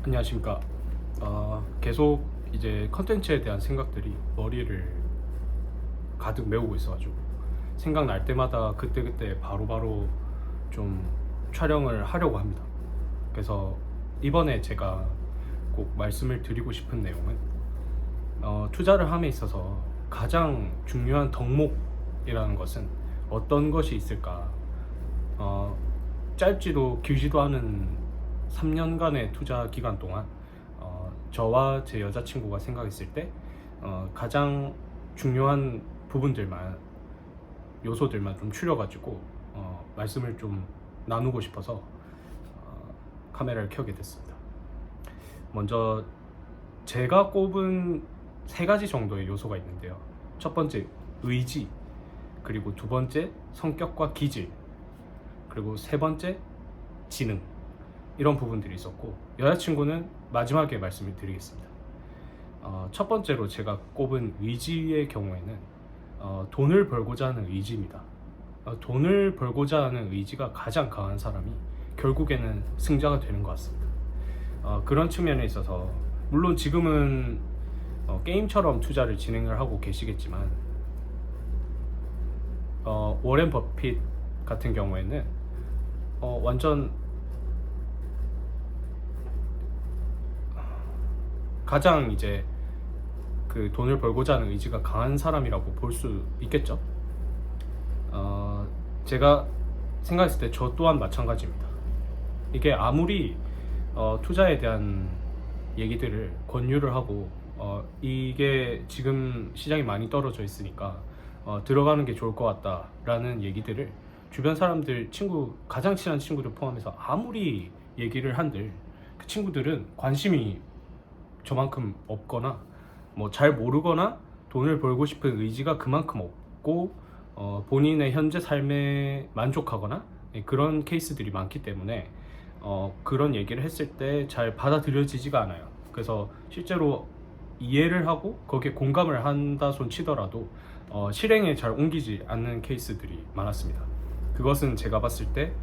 안녕하십니까. 계속 이제 컨텐츠에 대한 생각들이 머리를 가득 메우고 있어가지고 생각날 때마다 그때그때 바로바로 좀 촬영을 하려고 합니다. 그래서 이번에 제가 꼭 말씀을 드리고 싶은 내용은 투자를 함에 있어서 가장 중요한 덕목이라는 것은 어떤 것이 있을까. 짧지도 길지도 않은 3년간의 투자 기간 동안 저와 제 여자친구가 생각했을 때 가장 중요한 부분들만, 요소들만 좀 추려가지고 말씀을 좀 나누고 싶어서 카메라를 켜게 됐습니다. 먼저 제가 꼽은 3가지 정도의 요소가 있는데요. 첫 번째 의지, 그리고 두 번째 성격과 기질, 그리고 세 번째 지능, 이런 부분들이 있었고, 여자친구는 마지막에 말씀을 드리겠습니다. 첫 번째로 제가 꼽은 의지의 경우에는 돈을 벌고자 하는 의지입니다. 돈을 벌고자 하는 의지가 가장 강한 사람이 결국에는 승자가 되는 것 같습니다. 그런 측면에 있어서 물론 지금은 게임처럼 투자를 진행을 하고 계시겠지만, 워렌 버핏 같은 경우에는 완전 가장 이제 그 돈을 벌고자 하는 의지가 강한 사람이라고 볼 수 있겠죠. 제가 생각했을 때 저 또한 마찬가지입니다. 이게 아무리 투자에 대한 얘기들을 권유를 하고 이게 지금 시장이 많이 떨어져 있으니까 들어가는 게 좋을 것 같다 라는 얘기들을 주변 사람들, 가장 친한 친구들 포함해서 아무리 얘기를 한들 그 친구들은 관심이 저만큼 없거나 뭐 잘 모르거나 돈을 벌고 싶은 의지가 그만큼 없고 본인의 현재 삶에 만족하거나 그런 케이스들이 많기 때문에 그런 얘기를 했을 때 잘 받아들여지지가 않아요. 그래서 실제로 이해를 하고 거기에 공감을 한다 손 치더라도 실행에 잘 옮기지 않는 케이스들이 많았습니다. 그것은 제가 봤을 때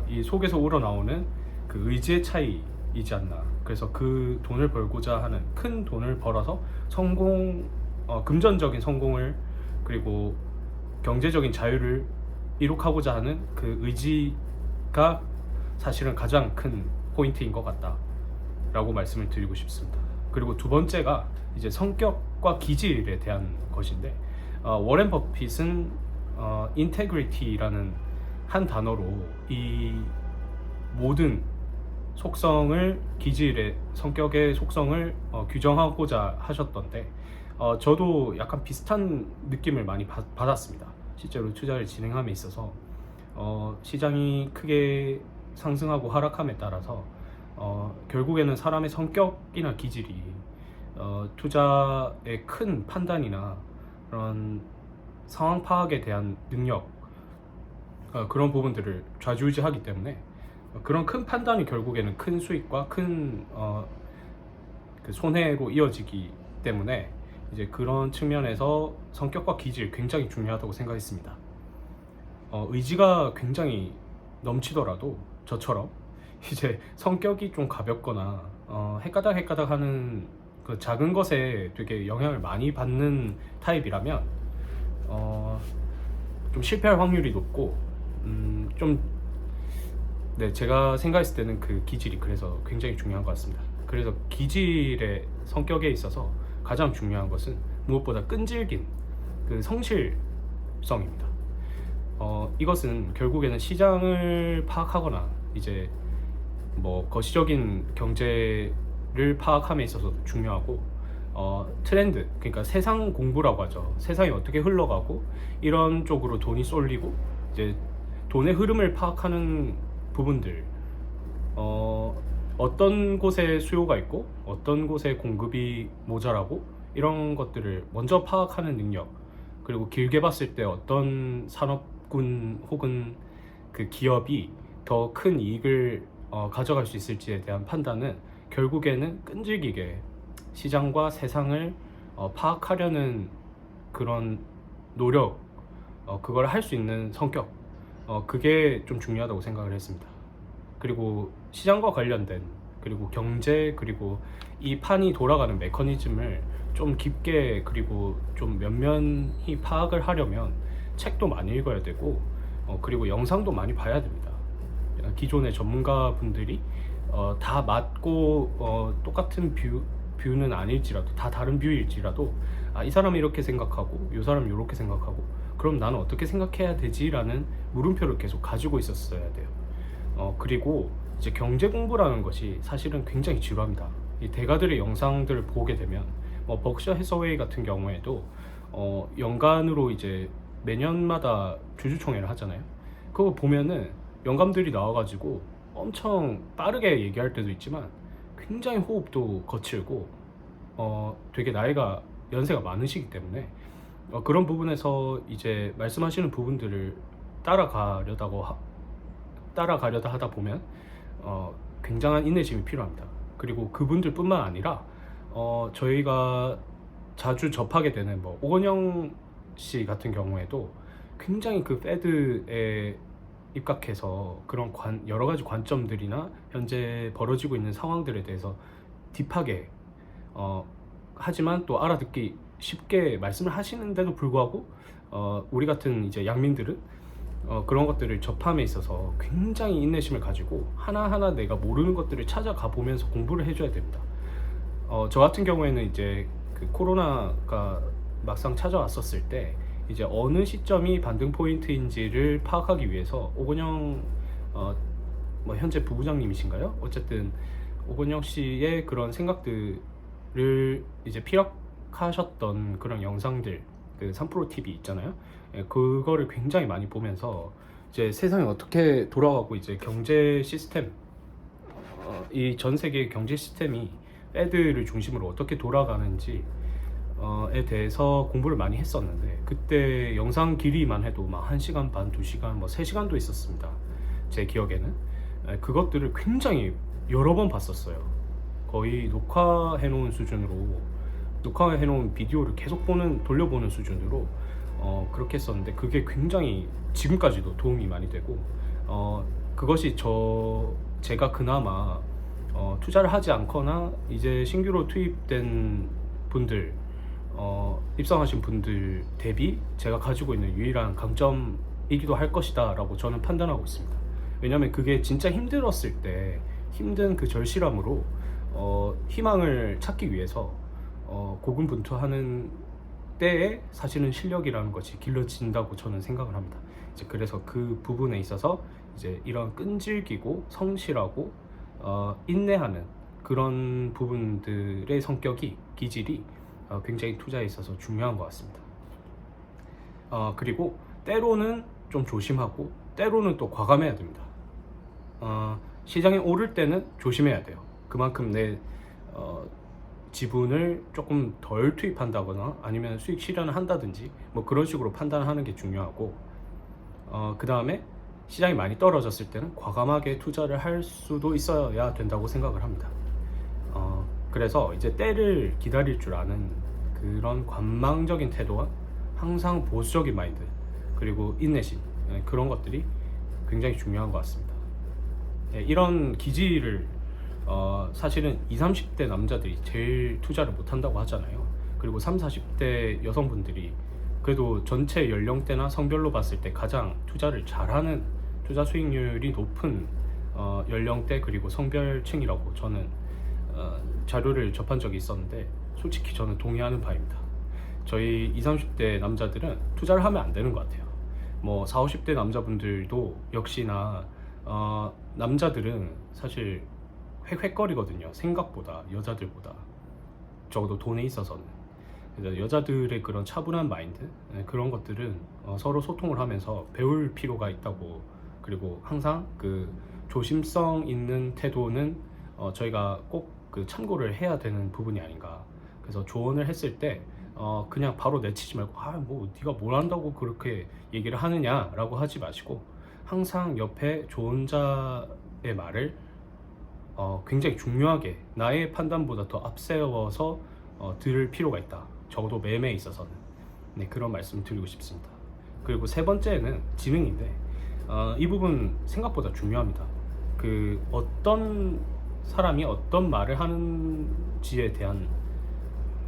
이 속에서 우러나오는 그 의지의 차이이지 않나. 그래서 그 돈을 벌고자 하는, 큰 돈을 벌어서 금전적인 성공을, 그리고 경제적인 자유를 이룩하고자 하는 그 의지가 사실은 가장 큰 포인트인 것 같다 라고 말씀을 드리고 싶습니다. 그리고 두 번째가 이제 성격과 기질에 대한 것인데, 워렌 버핏은 인테그리티라는 한 단어로 이 모든 속성을, 기질의, 성격의 속성을 규정하고자 하셨던데, 저도 약간 비슷한 느낌을 많이 받았습니다. 실제로 투자를 진행함에 있어서 시장이 크게 상승하고 하락함에 따라서 결국에는 사람의 성격이나 기질이 투자의 큰 판단이나 그런 상황 파악에 대한 능력, 그런 부분들을 좌지우지하기 때문에 그런 큰 판단이 결국에는 큰 수익과 큰 그 손해로 이어지기 때문에 이제 그런 측면에서 성격과 기질 굉장히 중요하다고 생각했습니다. 의지가 굉장히 넘치더라도 저처럼 이제 성격이 좀 가볍거나 헷가닥 하는 그 작은 것에 되게 영향을 많이 받는 타입이라면 좀 실패할 확률이 높고 제가 생각했을 때는 그 기질이 그래서 굉장히 중요한 것 같습니다. 그래서 기질의 성격에 있어서 가장 중요한 것은 무엇보다 끈질긴 그 성실성입니다. 이것은 결국에는 시장을 파악하거나 이제 뭐 거시적인 경제를 파악함에 있어서 중요하고, 트렌드, 그러니까 세상 공부라고 하죠. 세상이 어떻게 흘러가고 이런 쪽으로 돈이 쏠리고 이제 돈의 흐름을 파악하는 부분들, 어떤 곳에 수요가 있고 어떤 곳에 공급이 모자라고 이런 것들을 먼저 파악하는 능력, 그리고 길게 봤을 때 어떤 산업군 혹은 그 기업이 더 큰 이익을 가져갈 수 있을지에 대한 판단은 결국에는 끈질기게 시장과 세상을 파악하려는 그런 노력, 그걸 할 수 있는 성격, 그게 좀 중요하다고 생각을 했습니다. 그리고 시장과 관련된 그리고 경제, 그리고 이 판이 돌아가는 메커니즘을 좀 깊게 그리고 좀 면면히 파악을 하려면 책도 많이 읽어야 되고 그리고 영상도 많이 봐야 됩니다. 기존의 전문가분들이 다 맞고 똑같은 뷰는 아닐지라도, 다 다른 뷰일지라도 이 사람이 이렇게 생각하고 이 사람이 이렇게 생각하고 그럼 나는 어떻게 생각해야 되지? 라는 물음표를 계속 가지고 있었어야 돼요. 그리고 이제 경제 공부라는 것이 사실은 굉장히 지루합니다. 이 대가들의 영상들을 보게 되면 버크셔 해서웨이 같은 경우에도 연간으로 이제 매년마다 주주총회를 하잖아요. 그거 보면은 영감들이 나와가지고 엄청 빠르게 얘기할 때도 있지만 굉장히 호흡도 거칠고 되게 연세가 많으시기 때문에 그런 부분에서 이제 말씀하시는 부분들을 따라가려다 하다 보면 굉장한 인내심이 필요합니다. 그리고 그분들뿐만 아니라 저희가 자주 접하게 되는 오건영 씨 같은 경우에도 굉장히 그 패드에 입각해서 그런 여러 가지 관점들이나 현재 벌어지고 있는 상황들에 대해서 딥하게 하지만 또 알아듣기 쉽게 말씀을 하시는데도 불구하고 우리 같은 이제 양민들은 그런 것들을 접함에 있어서 굉장히 인내심을 가지고 하나하나 내가 모르는 것들을 찾아가 보면서 공부를 해줘야 됩니다. 저 같은 경우에는 이제 그 코로나가 막상 찾아왔었을 때 이제 어느 시점이 반등 포인트인지를 파악하기 위해서 오건영 현재 부부장님이신가요? 어쨌든 오건영 씨의 그런 생각들을 이제 피력하셨던 그런 영상들, 그 3프로 TV 있잖아요. 그거를 굉장히 많이 보면서 이제 세상이 어떻게 돌아가고 이제 경제 시스템, 이 전 세계 경제 시스템이 패드를 중심으로 어떻게 돌아가는지 에 대해서 공부를 많이 했었는데, 그때 영상 길이만 해도 막 1시간 반, 2시간, 3시간도 있었습니다. 제 기억에는. 그것들을 굉장히 여러 번 봤었어요. 거의 녹화해놓은 비디오를 계속 돌려보는 수준으로 그렇게 했었는데, 그게 굉장히 지금까지도 도움이 많이 되고 그것이 제가 그나마 투자를 하지 않거나 이제 신규로 투입된 분들, 입성하신 분들 대비 제가 가지고 있는 유일한 강점이기도 할 것이다 라고 저는 판단하고 있습니다. 왜냐면 그게 진짜 힘들었을 때, 힘든 그 절실함으로 희망을 찾기 위해서 고군분투하는 때에 사실은 실력이라는 것이 길러진다고 저는 생각을 합니다. 이제 그래서 그 부분에 있어서 이제 이런 끈질기고 성실하고 인내하는 그런 부분들의 기질이 굉장히 투자에 있어서 중요한 것 같습니다. 그리고 때로는 좀 조심하고 때로는 또 과감해야 됩니다. 시장이 오를 때는 조심해야 돼요. 그만큼 내 지분을 조금 덜 투입한다거나 아니면 수익 실현을 한다든지 그런 식으로 판단하는 게 중요하고, 그 다음에 시장이 많이 떨어졌을 때는 과감하게 투자를 할 수도 있어야 된다고 생각을 합니다. 그래서 이제 때를 기다릴 줄 아는 그런 관망적인 태도와 항상 보수적인 마인드, 그리고 인내심, 그런 것들이 굉장히 중요한 것 같습니다. 이런 기질을 사실은 20, 30대 남자들이 제일 투자를 못한다고 하잖아요. 그리고 30, 40대 여성분들이 그래도 전체 연령대나 성별로 봤을 때 가장 투자를 잘하는, 투자 수익률이 높은 연령대 그리고 성별층이라고 저는 자료를 접한 적이 있었는데, 솔직히 저는 동의하는 바입니다. 저희 20, 30대 남자들은 투자를 하면 안 되는 것 같아요. 40, 50대 남자분들도 역시나 남자들은 사실 획획거리거든요. 생각보다, 여자들보다. 적어도 돈에 있어서는. 그래서 여자들의 그런 차분한 마인드, 그런 것들은 서로 소통을 하면서 배울 필요가 있다고, 그리고 항상 그 조심성 있는 태도는 저희가 꼭 그 참고를 해야 되는 부분이 아닌가. 그래서 조언을 했을 때 그냥 바로 내치지 말고 네가 뭘 안다고 그렇게 얘기를 하느냐 라고 하지 마시고, 항상 옆에 조언자의 말을 굉장히 중요하게 나의 판단보다 더 앞세워서 들을 필요가 있다. 적어도 매매에 있어서는. 네, 그런 말씀을 드리고 싶습니다. 그리고 세 번째는 지능인데, 이 부분 생각보다 중요합니다. 어떤 사람이 어떤 말을 하는지에 대한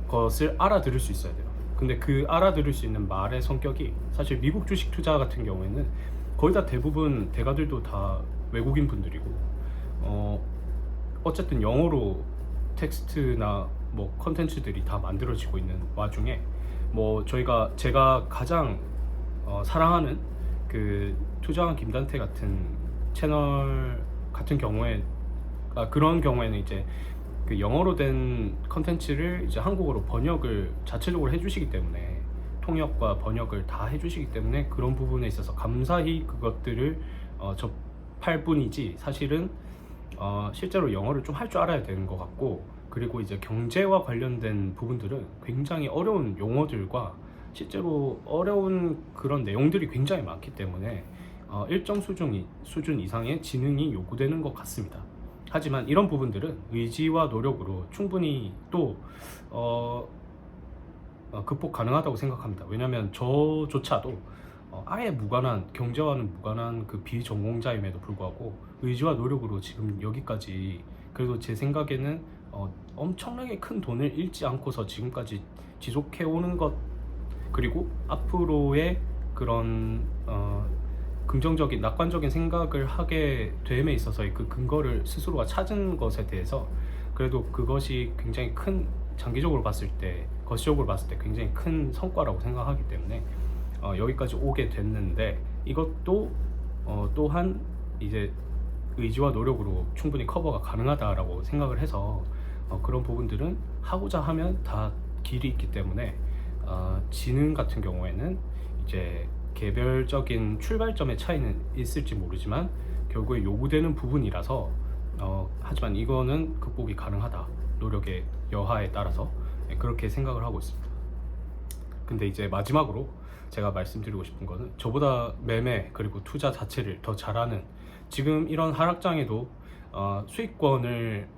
것을 알아들을 수 있어야 돼요. 근데 그 알아들을 수 있는 말의 성격이 사실 미국 주식 투자 같은 경우에는 거의 다 대부분 대가들도 다 외국인 분들이고 어쨌든 영어로 텍스트나 뭐 컨텐츠들이 다 만들어지고 있는 와중에 뭐 제가 가장 사랑하는 그 투자왕 김단태 같은 채널 같은 경우에 그런 경우에는 이제 그 영어로 된 컨텐츠를 이제 한국어로 번역을 자체적으로 해주시기 때문에 통역과 번역을 다 해주시기 때문에 그런 부분에 있어서 감사히 그것들을 접할 뿐이지 사실은 실제로 영어를 좀 할 줄 알아야 되는 것 같고, 그리고 이제 경제와 관련된 부분들은 굉장히 어려운 용어들과 실제로 어려운 그런 내용들이 굉장히 많기 때문에 일정 수준 이상의 지능이 요구되는 것 같습니다. 하지만 이런 부분들은 의지와 노력으로 충분히 또 극복 가능하다고 생각합니다. 왜냐하면 저조차도 아예 무관한, 경제와는 무관한 그 비전공자임에도 불구하고 의지와 노력으로 지금 여기까지, 그래도 제 생각에는 엄청나게 큰 돈을 잃지 않고서 지금까지 지속해 오는 것, 그리고 앞으로의 그런 긍정적인, 낙관적인 생각을 하게 됨에 있어서의 그 근거를 스스로가 찾은 것에 대해서 그래도 그것이 굉장히 큰, 장기적으로 봤을 때, 거시적으로 봤을 때 굉장히 큰 성과라고 생각하기 때문에 여기까지 오게 됐는데, 이것도 또한 이제 의지와 노력으로 충분히 커버가 가능하다라고 생각을 해서 그런 부분들은 하고자 하면 다 길이 있기 때문에 지능 같은 경우에는 이제 개별적인 출발점의 차이는 있을지 모르지만 결국에 요구되는 부분이라서 하지만 이거는 극복이 가능하다, 노력의 여하에 따라서 그렇게 생각을 하고 있습니다. 근데 이제 마지막으로 제가 말씀드리고 싶은 거는 저보다 매매 그리고 투자 자체를 더 잘하는, 지금 이런 하락장에도 수익권을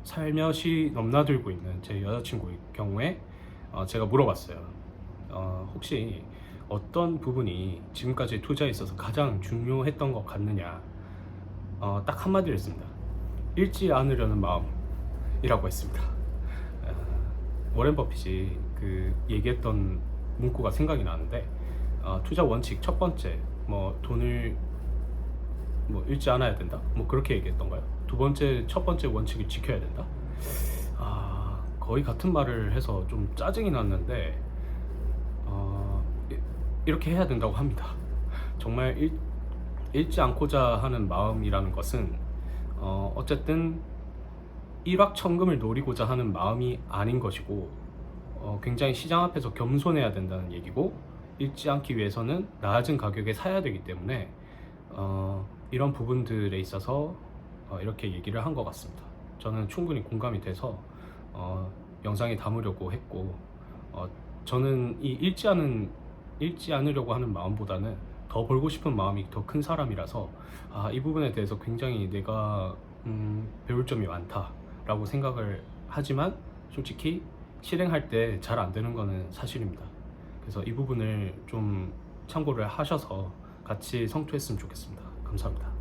살며시 넘나들고 있는 제 여자친구의 경우에 제가 물어봤어요. 혹시 어떤 부분이 지금까지 투자에 있어서 가장 중요했던 것 같느냐. 딱 한마디를 했습니다. 잃지 않으려는 마음이라고 했습니다. 워렌 버핏이 그 얘기했던 문구가 생각이 나는데, 투자 원칙 첫 번째, 뭐 돈을 뭐 잃지 않아야 된다, 뭐 그렇게 얘기했던가요? 두 번째, 첫 번째 원칙을 지켜야 된다. 거의 같은 말을 해서 좀 짜증이 났는데 이렇게 해야 된다고 합니다. 정말 잃지 않고자 하는 마음이라는 것은 어쨌든 일확천금을 노리고자 하는 마음이 아닌 것이고, 굉장히 시장 앞에서 겸손해야 된다는 얘기고, 잃지 않기 위해서는 낮은 가격에 사야 되기 때문에 이런 부분들에 있어서 이렇게 얘기를 한 것 같습니다. 저는 충분히 공감이 돼서 영상에 담으려고 했고, 저는 이 잃지 않으려고 하는 마음보다는 더 벌고 싶은 마음이 더 큰 사람이라서 이 부분에 대해서 굉장히 내가 배울 점이 많다라고 생각을 하지만, 솔직히 실행할 때 잘 안 되는 거는 사실입니다. 그래서 이 부분을 좀 참고를 하셔서 같이 성투했으면 좋겠습니다. 감사합니다.